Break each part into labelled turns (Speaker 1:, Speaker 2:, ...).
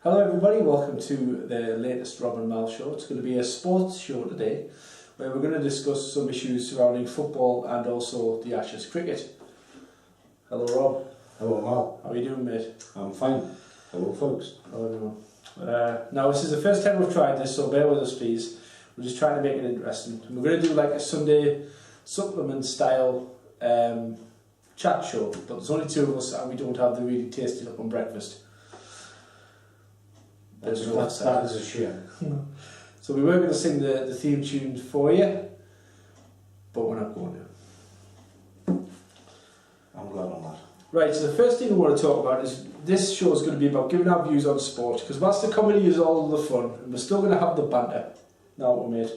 Speaker 1: Hello everybody, welcome to the latest Rob and Mal show. It's going to be a sports show today where we're going to discuss some issues surrounding football and also the Ashes cricket. Hello Rob.
Speaker 2: Hello Mal.
Speaker 1: How are you doing, mate?
Speaker 2: I'm fine. Hello folks.
Speaker 1: Hello everyone. Now this is the first time we've tried this, so bear with us please. We're just trying to make it interesting. And we're going to do like a Sunday supplement style chat show, but there's only two of us and we don't have the really tasty look on breakfast.
Speaker 2: That is a shame.
Speaker 1: So we were going to sing the theme tune for you, but we're not going to.
Speaker 2: I'm glad on that.
Speaker 1: Right, so the first thing we want to talk about is this show is going to be about giving our views on sport, because whilst the comedy is all the fun, and we're still going to have the banter. Now what we made.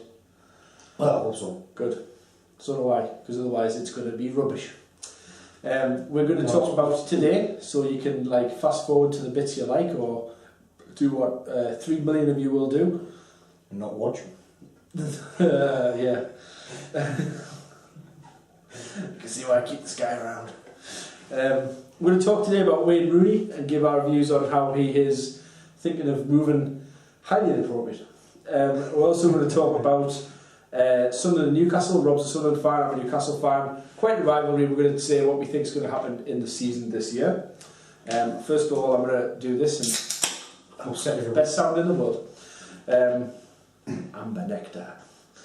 Speaker 2: Well, I hope so.
Speaker 1: Good. So do I, because otherwise it's going to be rubbish. We're going to talk about today, so you can like fast forward to the bits you like, or do what 3 million of you will do.
Speaker 2: And not watch.
Speaker 1: Yeah. You can see why I keep this guy around. We're going to talk today about Wayne Rooney and give our views on how he is thinking of moving highly inappropriate. We're also going to talk about Sunderland and Newcastle. Rob's a Sunderland fan, I'm a Newcastle fan. Quite a rivalry. We're going to say what we think is going to happen in the season this year. First of all, I'm going to do this and best sound in the world. Amber nectar.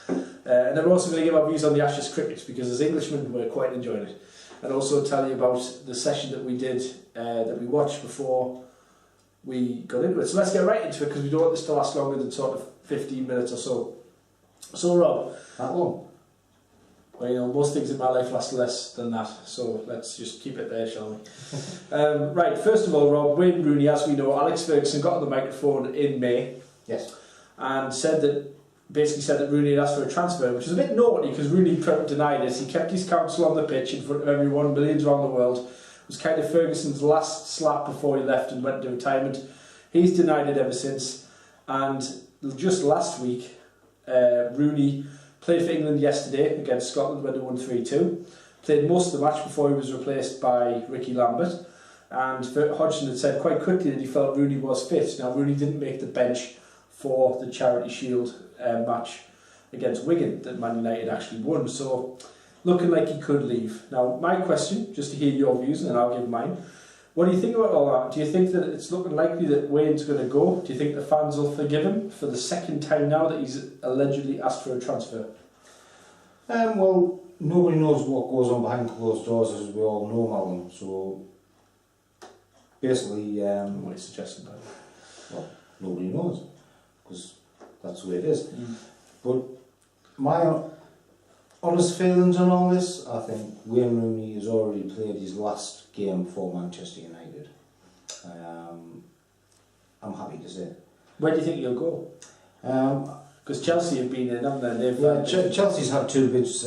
Speaker 1: And then we're also going to give our views on the Ashes cricket, because as Englishmen we're quite enjoying it. And also tell you about the session that we did, that we watched before we got into it. So let's get right into it, because we don't want this to last longer than sort of 15 minutes or so. So Rob.
Speaker 2: That long?
Speaker 1: Well, you know, most things in my life last less than that, so let's just keep it there, shall we? Right, first of all, Rob, Wayne Rooney, as we know, Alex Ferguson got on the microphone in May.
Speaker 2: Yes.
Speaker 1: And basically said that Rooney had asked for a transfer, which is a bit naughty because Rooney denied it. He kept his counsel on the pitch in front of everyone, millions around the world. It was kind of Ferguson's last slap before he left and went into retirement. He's denied it ever since. And just last week, Rooney played for England yesterday against Scotland when they won 3-2. Played most of the match before he was replaced by Ricky Lambert. And Hodgson had said quite quickly that he felt Rooney was fit. Now, Rooney didn't make the bench for the Charity Shield match against Wigan that Man United actually won. So, looking like he could leave. Now, my question, just to hear your views, and then I'll give mine. What do you think about all that? Do you think that it's looking likely that Wayne's going to go? Do you think the fans will forgive him for the second time now that he's allegedly asked for a transfer?
Speaker 2: Well, nobody knows what goes on behind closed doors, as we all know, Malcolm. So, basically...
Speaker 1: what are you suggesting about it?
Speaker 2: Well, nobody knows, because that's the way it is. But my honest feelings on all this, I think Wayne Rooney has already played his last game for Manchester United. I'm happy to say.
Speaker 1: Where do you think he'll go? Because Chelsea have been in, haven't they?
Speaker 2: Chelsea's had 2 bids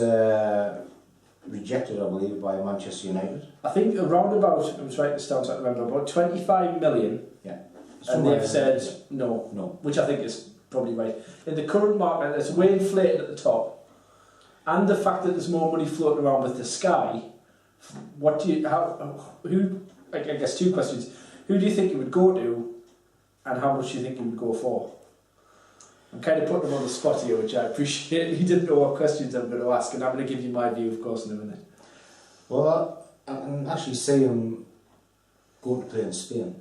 Speaker 2: rejected, I believe, by Manchester United.
Speaker 1: I think around about, I'm just writing this down so I remember, about 25 million.
Speaker 2: Yeah.
Speaker 1: And they've said no.
Speaker 2: No.
Speaker 1: Which I think is probably right. In the current market, it's way inflated at the top. And the fact that there's more money floating around with the Sky, I guess 2 questions. Who do you think you would go to, and how much do you think you would go for? I'm kind of putting him on the spot here, which I appreciate. He didn't know what questions I'm going to ask, and I'm going to give you my view, of course, in a minute.
Speaker 2: Well, I can actually see him going to play in Spain.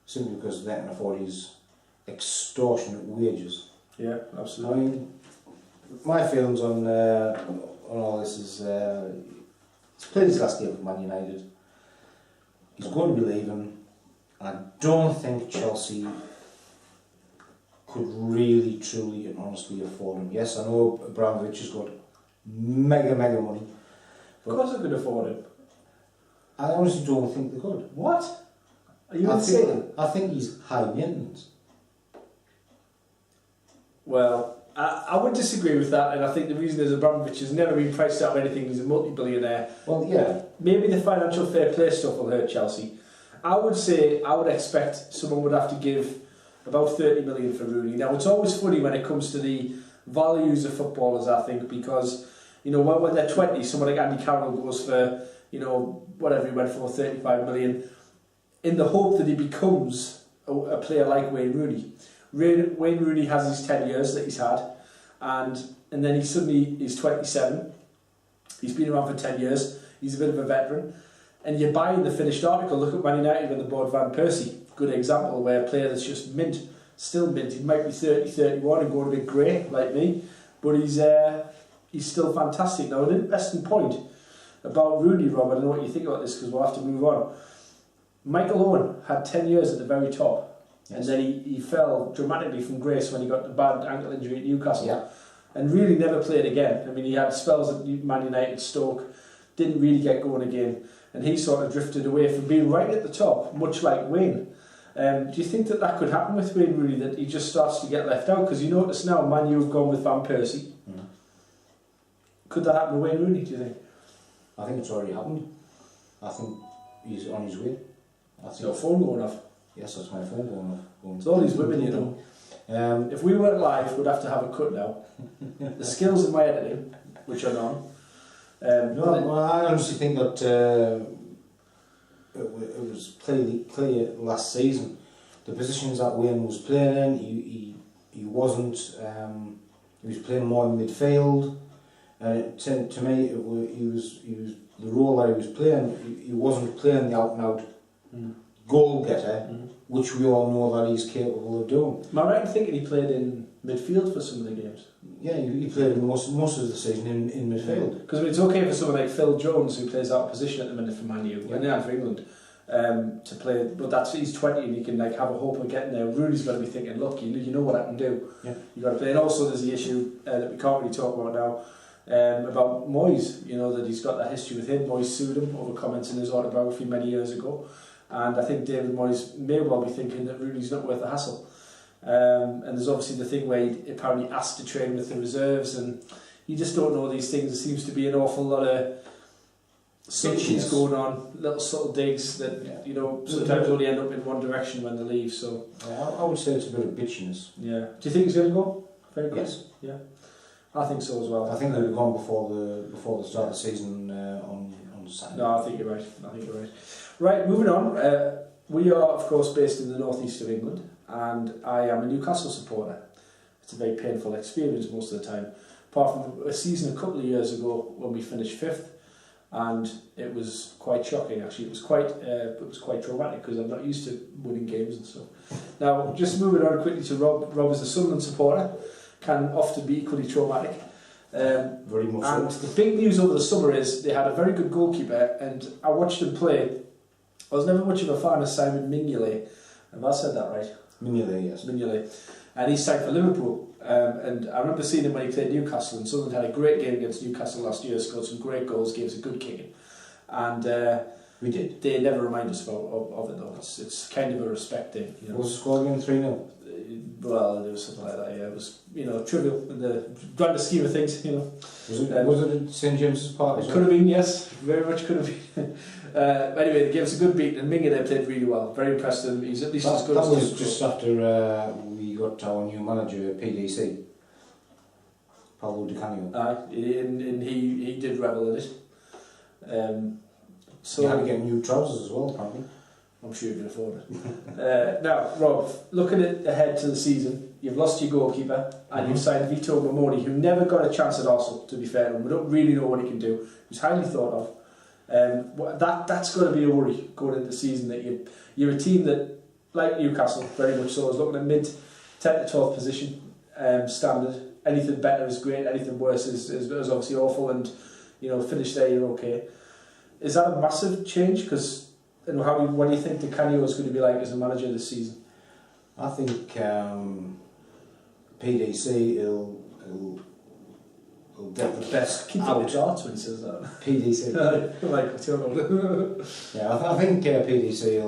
Speaker 2: simply because they can afford his extortionate wages.
Speaker 1: Yeah,
Speaker 2: I
Speaker 1: absolutely.
Speaker 2: mean, my feelings on all this is he's played his last game for Man United. He's going to be leaving. I don't think Chelsea could really, truly and honestly afford him. Yes, I know Abramovich has got mega money.
Speaker 1: Of course they could afford him.
Speaker 2: I honestly don't think they could.
Speaker 1: What? Are you insane?
Speaker 2: I think he's high maintenance.
Speaker 1: Well, I would disagree with that, and I think the reason is Abramovich has never been priced out of anything. He's a multi-billionaire.
Speaker 2: Well, yeah.
Speaker 1: Maybe the financial fair play stuff will hurt Chelsea. I would expect someone would have to give about 30 million for Rooney. Now, it's always funny when it comes to the values of footballers, I think, because, you know, when they're 20, someone like Andy Carroll goes for, you know, whatever he went for, 35 million, in the hope that he becomes a player like Wayne Rooney. Wayne Rooney has his 10 years that he's had, and then he's 27. He's been around for 10 years. He's a bit of a veteran. And you're buying the finished article. Look at Man United when they bought Van Persie. Good example where a player that's just still mint. He might be 30, 31 and going a bit grey like me, but he's still fantastic. Now, an interesting point about Rooney, Rob, I don't know what you think about this because we'll have to move on. Michael Owen had 10 years at the very top, yes. And then he fell dramatically from grace when he got the bad ankle injury at Newcastle,
Speaker 2: yeah.
Speaker 1: And really never played again. I mean, he had spells at Man United, Stoke, didn't really get going again, and he sort of drifted away from being right at the top, much like Wayne. Do you think that could happen with Wayne Rooney, that he just starts to get left out? Because you notice now, Man U have gone with Van Persie. Mm. Could that happen to Wayne Rooney, do you think?
Speaker 2: I think it's already happened. I think he's on his way.
Speaker 1: That's your phone going off.
Speaker 2: Yes, that's my phone going off.
Speaker 1: It's all these women, you know. If we weren't live, we'd have to have a cut now. The skills of my editing, which are none.
Speaker 2: I honestly think that it was clear last season. The positions that Wayne was playing in, he wasn't. He was playing more in midfield. To me, he was the role that he was playing. He wasn't playing the out and out goal getter, which we all know that he's capable of doing.
Speaker 1: Am I right in thinking he played in midfield for some of the games?
Speaker 2: Yeah, he played most of the season in midfield.
Speaker 1: Because it's okay for someone like Phil Jones, who plays out of position at the minute for Man U, and for England, to play. But he's 20 and he can like have a hope of getting there. Rooney's got to be thinking, look, you know what I can do. Yeah. You got to play. And also there's the issue that we can't really talk about now. About Moyes, you know, that he's got that history with him. Moyes sued him over comments in his autobiography many years ago, and I think David Moyes may well be thinking that Rooney's not worth the hassle. And there's obviously the thing where he apparently asked to train with the reserves, and you just don't know these things. There seems to be an awful lot of subtleties going on, little subtle digs that you know sometimes only end up in one direction when they leave. So
Speaker 2: I would say it's a bit of bitchiness.
Speaker 1: Yeah. Do you think he's going to go? Very good.
Speaker 2: Yes.
Speaker 1: Yeah. I think so as well.
Speaker 2: I think they'll be gone before the start of the season on Saturday.
Speaker 1: No, I think you're right. Right, moving on. We are, of course, based in the northeast of England, and I am a Newcastle supporter. It's a very painful experience most of the time, apart from a season a couple of years ago when we finished 5th, and it was quite shocking. Actually, it was quite traumatic because I'm not used to winning games and stuff. Now, just moving on quickly to Rob. Rob is a Sunderland supporter. Can often be equally traumatic.
Speaker 2: Very much
Speaker 1: and
Speaker 2: so.
Speaker 1: The big news over the summer is they had a very good goalkeeper, and I watched him play. I was never much of a fan of Simon Mignolet. Have I said that right?
Speaker 2: Mignolet, yes.
Speaker 1: Mignolet. And he signed for Liverpool. And I remember seeing him when he played Newcastle, and Sunderland had a great game against Newcastle last year, scored some great goals, gave us a good kicking. And
Speaker 2: we did.
Speaker 1: They never remind us of it though. It's kind of a respect thing. You know.
Speaker 2: Was the score again 3-0?
Speaker 1: Well, there was something like that, yeah. It was, you know, trivial in the grand scheme of things, you know.
Speaker 2: Was it at St James's Park?
Speaker 1: It could have been, yes. Very much could have been. Anyway, they gave us a good beat, and Mignolet played really well. Very impressed with him. He's at least as good as...
Speaker 2: That was just after we got our new manager at PDC, Paulo Di Canio.
Speaker 1: And he did revel in it. So
Speaker 2: he had to get new trousers as well, apparently.
Speaker 1: I'm sure you can afford it. Now, Rob, looking ahead to the season, you've lost your goalkeeper and you've signed Vito Mamoni, who never got a chance at Arsenal, to be fair to him. We don't really know what he can do. He was highly thought of. That's going to be a worry going into the season, that you're a team that, like Newcastle, very much so, is looking at mid 10th to 12th position standard. Anything better is great, anything worse is obviously awful, and finish there you're okay. Is that a massive change? Because what do you think Di Canio is going to be like as a manager this season?
Speaker 2: I think PDC will get the best
Speaker 1: Keep
Speaker 2: out.
Speaker 1: the charts when he says that.
Speaker 2: PDC. Yeah, I think PDC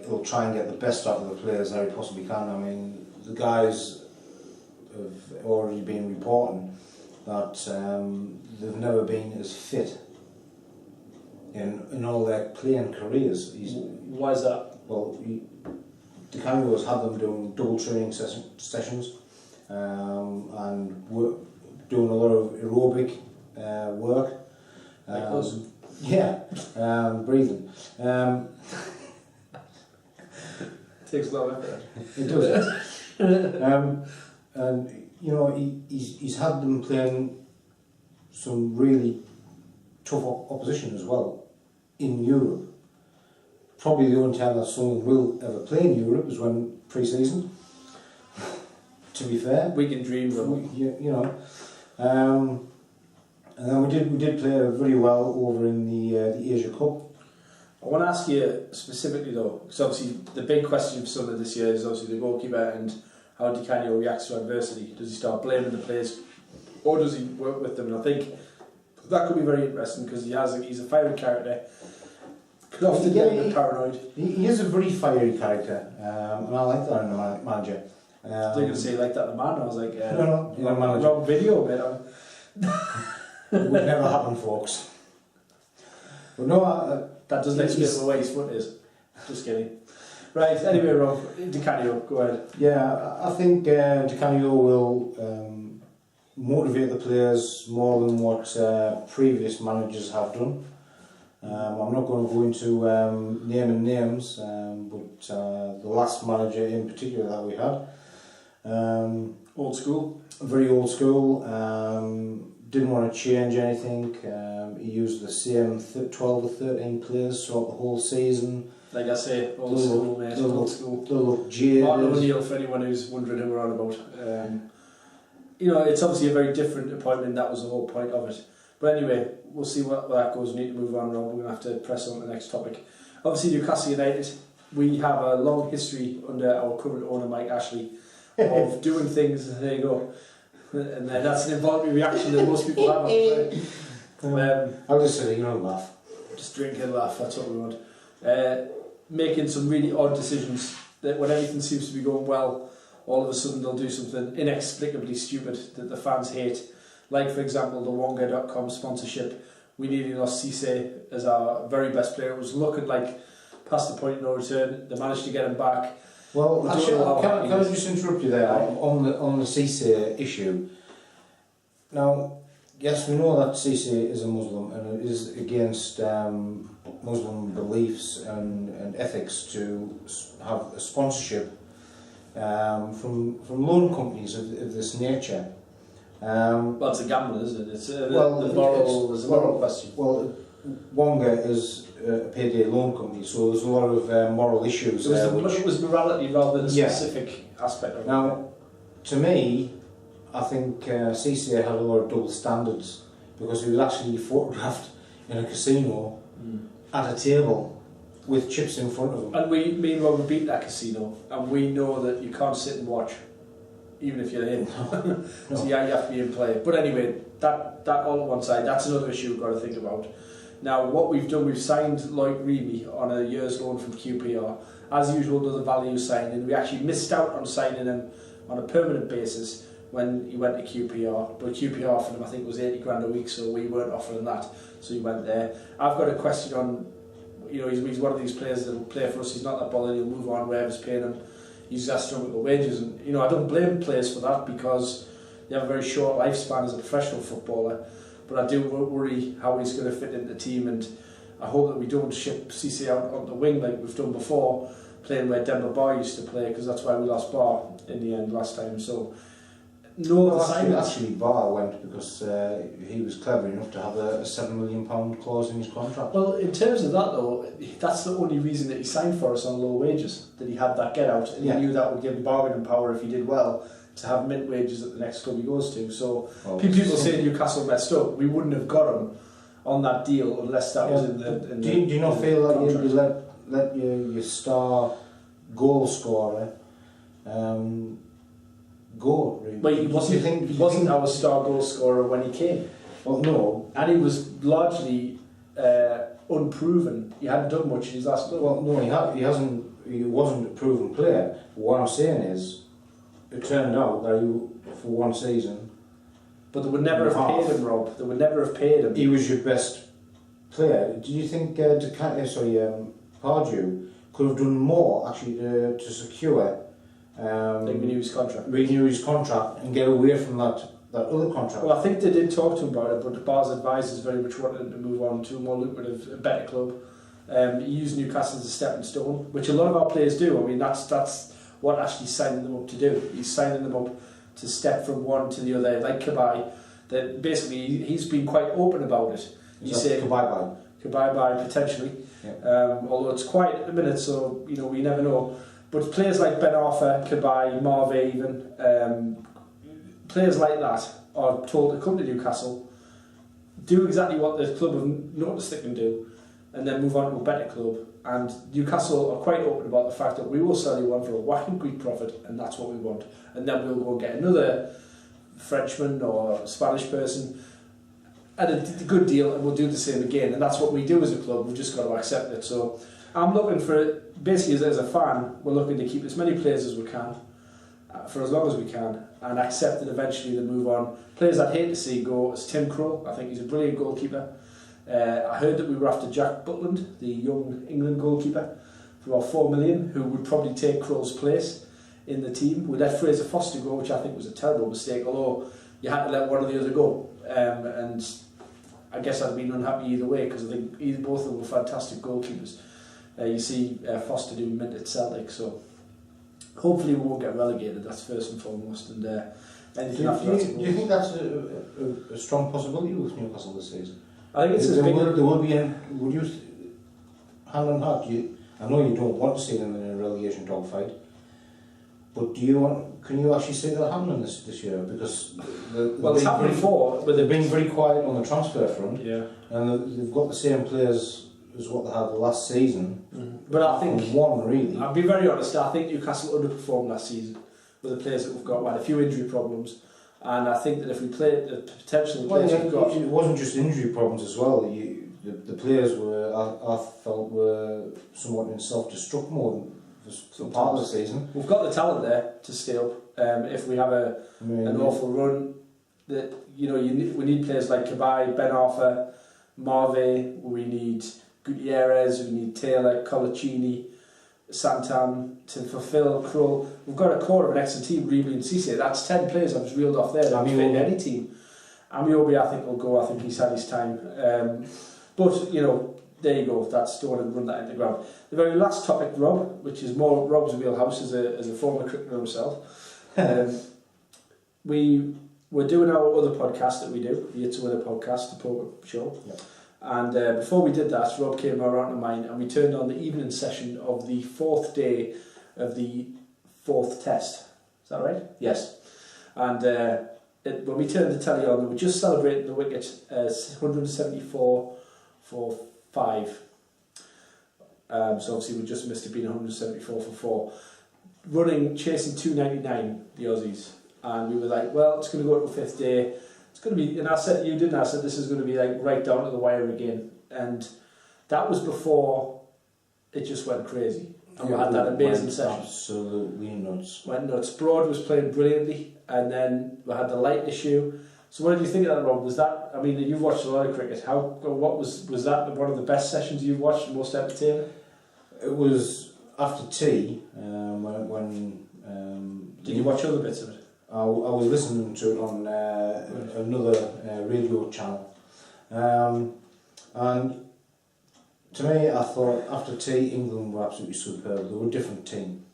Speaker 2: will try and get the best out of the players that he possibly can. I mean, the guys have already been reporting that they've never been as fit in all their playing careers.
Speaker 1: Why is that?
Speaker 2: Well, Di Canio has had them doing double training sessions and doing a lot of aerobic work. Breathing.
Speaker 1: Takes a lot of effort.
Speaker 2: It does. And he's had them playing some really tough opposition as well in Europe. Probably the only time that Sunderland will ever play in Europe is when pre-season. To be fair,
Speaker 1: we can dream,
Speaker 2: and then we did play very well over in the Asia Cup.
Speaker 1: I want to ask you specifically though, because obviously the big question for Sunderland this year is obviously the goalkeeper and how Di Canio reacts to adversity. Does he start blaming the players, or does he work with them? And I think that could be very interesting, because he's a fiery character. Could often get a bit paranoid.
Speaker 2: He is a very fiery character, and I like that in a manager.
Speaker 1: I was going to say like that in a man. I was like,
Speaker 2: no,
Speaker 1: wrong video, mate.
Speaker 2: It would never happen, folks. But no,
Speaker 1: that doesn't explain the way his foot is. Just kidding. Right, anyway, Rob, Di Canio, go ahead.
Speaker 2: Yeah, I think Di Canio will motivate the players more than what previous managers have done. I'm not going to go into naming names, but the last manager in particular that we had,
Speaker 1: old school,
Speaker 2: very old school, didn't want to change anything. He used the same 12 or 13 players throughout the whole season.
Speaker 1: Like I say, old school, mate, old school.
Speaker 2: They look jaded.
Speaker 1: Martin O'Neill, for anyone who's wondering who we're on about. It's obviously a very different appointment, that was the whole point of it. But anyway, we'll see where that goes. We need to move on, Rob. We're going to have to press on to the next topic. Obviously, Newcastle United, we have a long history under our current owner, Mike Ashley, of doing things, there you go. And that's an involuntary reaction that most people have.
Speaker 2: I'll just sit here and laugh.
Speaker 1: Just drink and laugh, that's what we want. Making some really odd decisions, that when everything seems to be going well, all of a sudden they'll do something inexplicably stupid that the fans hate. Like, for example, the Wonga.com sponsorship. We nearly lost Cisse as our very best player. It was looking like past the point of no return. They managed to get him back.
Speaker 2: Well, actually, can I just interrupt you there on the Cisse issue? Now, yes, we know that Cisse is a Muslim and it is against Muslim beliefs and ethics to have a sponsorship from loan companies of this nature.
Speaker 1: Well, it's a gamble, isn't it? It's there's a moral question.
Speaker 2: Well, Wonga is a payday loan company, so there's a lot of moral issues there.
Speaker 1: It was morality rather than a specific aspect of it.
Speaker 2: Now, to me, I think Cisse had a lot of double standards, because he was actually photographed in a casino at a table with chips in front of him.
Speaker 1: And me and Rob beat that casino, and we know that you can't sit and watch, even if you're in.
Speaker 2: No.
Speaker 1: So yeah, you have to be in play. But anyway, that all on one side, that's another issue we've got to think about. Now, what we've done, we've signed Lloyd Reamy on a year's loan from QPR. As usual, another value signing. We actually missed out on signing him on a permanent basis when he went to QPR. But QPR offered him, I think it was 80 grand a week, so we weren't offering that. So he went there. I've got a question on, he's one of these players that will play for us. He's not that bothered, he'll move on wherever's paying him. He's astronomical wages, and I don't blame players for that, because they have a very short lifespan as a professional footballer. But I do worry how he's going to fit into the team, and I hope that we don't ship Cisse out on the wing like we've done before, playing where Demba Ba used to play, because that's why we lost Ba in the end last time. So no other
Speaker 2: Well,
Speaker 1: signings.
Speaker 2: actually, Barr went because he was clever enough to have a £7 million clause in his contract.
Speaker 1: Well, in terms of that though, that's the only reason that he signed for us on low wages, that he had that get out, and he knew that would give him bargaining power if he did well to have mint wages at the next club he goes to. So people say Newcastle messed up. We wouldn't have got him on that deal unless that was in the.
Speaker 2: Do you not feel like you let your star goal scorer go? Really?
Speaker 1: But he wasn't our star goal scorer when he came.
Speaker 2: Well, no,
Speaker 1: and he was largely unproven. He hadn't done much in his last club.
Speaker 2: Well, no, he wasn't a proven player. What I'm saying is, it turned out that for one season.
Speaker 1: But they would never have paid him, Rob. They would never have paid him.
Speaker 2: He was your best player. Do you think Pardew could have done more actually to secure
Speaker 1: renew his contract
Speaker 2: and get away from that other contract?
Speaker 1: Well, I think they did talk to him about it, but Bar's advisors very much wanted him to move on to a more lucrative, a better club. He used Newcastle as a stepping stone, which a lot of our players do. I mean, that's what Ashley's signing them up to do. He's signing them up to step from one to the other, like Cabaye. That basically he's been quite open about it. He said Cabaye potentially, although it's quiet at the minute, so we never know. But players like Ben Arthur, Cabaye, Marvey, even players like that are told to come to Newcastle, do exactly what the club have noticed they can do, and then move on to a better club. And Newcastle are quite open about the fact that we will sell you one for a whacking Greek profit, and that's what we want. And then we'll go and get another Frenchman or Spanish person at a good deal, and we'll do the same again. And that's what we do as a club. We've just got to accept it. So I'm looking for it, basically as a fan, we're looking to keep as many players as we can for as long as we can, and accept that eventually they move on. Players I'd hate to see go is Tim Krul. I think he's a brilliant goalkeeper. I heard that we were after Jack Butland, the young England goalkeeper, for about $4 million, who would probably take Krul's place in the team. We let Fraser Foster go, which I think was a terrible mistake, although you had to let one or the other go. And I guess I'd been unhappy either way, because I think both of them were fantastic goalkeepers. You see Foster do mint at Celtic, so hopefully we won't get relegated, that's first and foremost. And anything after that.
Speaker 2: Do you think that's a strong possibility with Newcastle this season?
Speaker 1: I think it's
Speaker 2: there will be would you, hand on heart, I know you don't want to see them in a relegation dogfight, but can you actually see that happening this year? Because
Speaker 1: it's happened before, but
Speaker 2: they've been very quiet on the transfer front,
Speaker 1: and
Speaker 2: they've got the same players as what they had the last season.
Speaker 1: But I think
Speaker 2: one really.
Speaker 1: I'll be very honest. I think Newcastle underperformed last season with the players that we've got. We had a few injury problems, and I think that if we played the potential the players we've got,
Speaker 2: it wasn't just injury problems as well. The players I felt were somewhat in self-destruct mode for part of the season.
Speaker 1: We've got the talent there to stay up. If we have an awful run, that we need players like Cabaye, Ben Arthur, Marvey. We need Gutierrez. We need Taylor, Colaccini, Santam to fulfil Krul. We've got a core of an excellent team, Reevely and Cisse. That's 10 players I've just reeled off there that would fit in any team. Amiobi, I think, will go. I think he's had his time. But there you go. That's don't want to run that into the ground. The very last topic, Rob, which is more Rob's wheelhouse as a former cricketer himself. We were doing our other podcast that we do, the It's a Winner podcast, the poker show. Yeah. And before we did that, Rob came around to mine, and we turned on the evening session of the 4th day of the 4th test. Is that right? Yes. And when we turned the telly on, we were just celebrating the wicket 174 for 5. So obviously we just missed it being 174 for 4. Chasing 299, the Aussies. And we were like, well, it's going to go to the 5th day. It's going to be, and I said this is going to be like right down to the wire again. And that was before it just went crazy. And we had that amazing session.
Speaker 2: Absolutely nuts.
Speaker 1: Went nuts. Broad was playing brilliantly, and then we had the light issue. So what did you think of that, Rob? Was that, I mean, you've watched a lot of cricket. What was that one of the best sessions you've watched, most entertaining?
Speaker 2: It was after tea, when
Speaker 1: did you watch other bits of it?
Speaker 2: I was listening to it on another radio channel, and to me, I thought after tea, England were absolutely superb. They were a different team.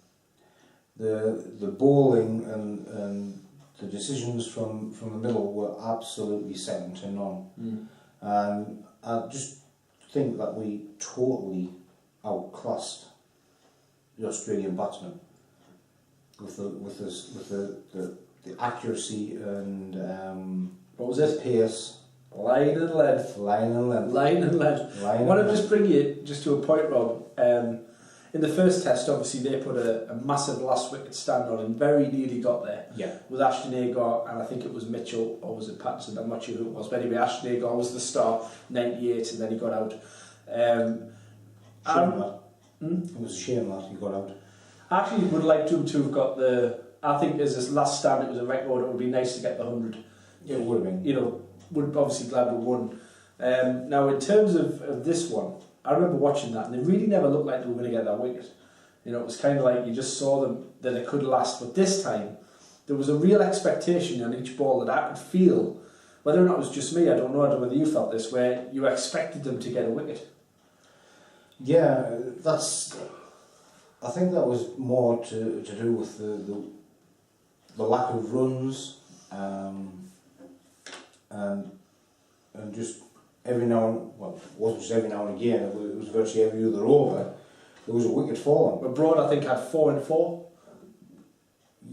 Speaker 2: The bowling and the decisions from the middle were absolutely second to none. And I just think that we totally outclassed the Australian batsmen with the accuracy and
Speaker 1: what was it?
Speaker 2: Pace.
Speaker 1: Line and length.
Speaker 2: Line and length.
Speaker 1: Line and length.
Speaker 2: Line
Speaker 1: I want
Speaker 2: and
Speaker 1: to just bring you just to a point, Rob. In the first test, obviously, they put a massive last wicket stand on and very nearly got there.
Speaker 2: Yeah.
Speaker 1: With Ashton Agar, and I think it was Mitchell, or was it Patterson? I'm not sure who it was. But anyway, Ashton Agar was the star, 98, and then he got out.
Speaker 2: It was a shame that he got out.
Speaker 1: I actually would like to have got the... I think as his last stand, it was a record. It would be nice to get the 100.
Speaker 2: Yeah, it would have been.
Speaker 1: You know, would obviously glad we won. Now, in terms of this one, I remember watching that, and they really never looked like they were going to get that wicket. You know, it was kind of like you just saw them that it could last, but this time there was a real expectation on each ball that I could feel. Whether or not it was just me, I don't know whether you felt this, where you expected them to get a wicket.
Speaker 2: Yeah, I think that was more to do with the lack of runs, and just every now and, well, it wasn't just every now and again, it was virtually every other over, there was a wicket falling.
Speaker 1: But Broad, I think, had 4 and 4.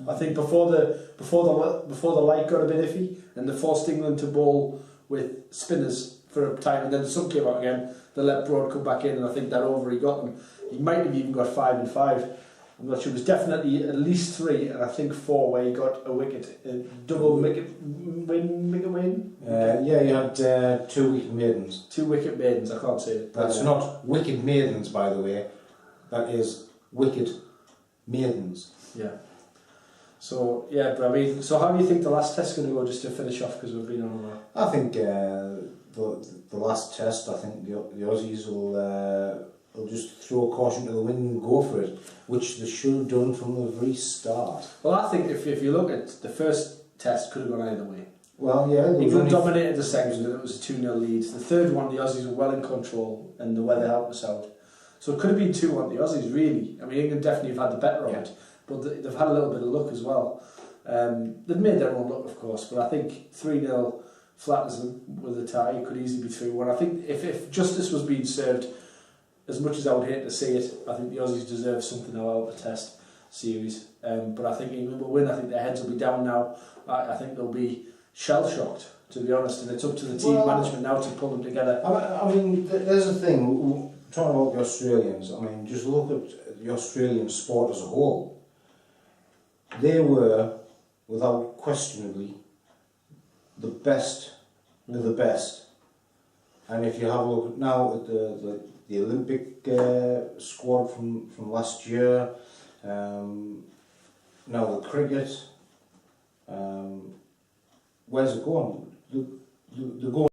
Speaker 1: I think before the light got a bit iffy, and they forced England to bowl with spinners for a time, and then the sun came out again. They let Broad come back in, and I think that over he got them. He might have even got 5 and 5. I'm not sure. It was definitely at least 3, and I think 4 where he got a wicket, a double wicket win.
Speaker 2: Yeah, you had 2 wicket maidens.
Speaker 1: 2 wicket maidens. I can't say it.
Speaker 2: That's not wicket maidens, by the way. That is wicket maidens.
Speaker 1: Yeah. So yeah, but I mean, so how do you think the last test's going to go? Just to finish off, because we've been on a while.
Speaker 2: I think the last test, I think the Aussies will just throw caution to the wind and go for it, which they should have done from the very start.
Speaker 1: Well, I think if you look at the first test, could have gone either way.
Speaker 2: Well, yeah,
Speaker 1: England dominated the second, and it was a 2-0 lead. The third one, the Aussies were well in control, and the weather helped us out. So it could have been 2-1 the Aussies, really. I mean, England definitely have had the better of it, but they've had a little bit of luck as well. They've made their own luck, of course, but I think 3-0 flatters them with a tie. It could easily be 3-1. I think if justice was being served, as much as I would hate to see it, I think the Aussies deserve something out of the test series. But I think England will win. I think their heads will be down now. I think they'll be shell-shocked, to be honest, and it's up to the team management now to pull them together.
Speaker 2: I mean, there's the thing, talking about the Australians, I mean, just look at the Australian sport as a whole. They were, without questionably, the best of the best. And if you have a look now at the Olympic squad from last year, now the cricket, where's it going? They're going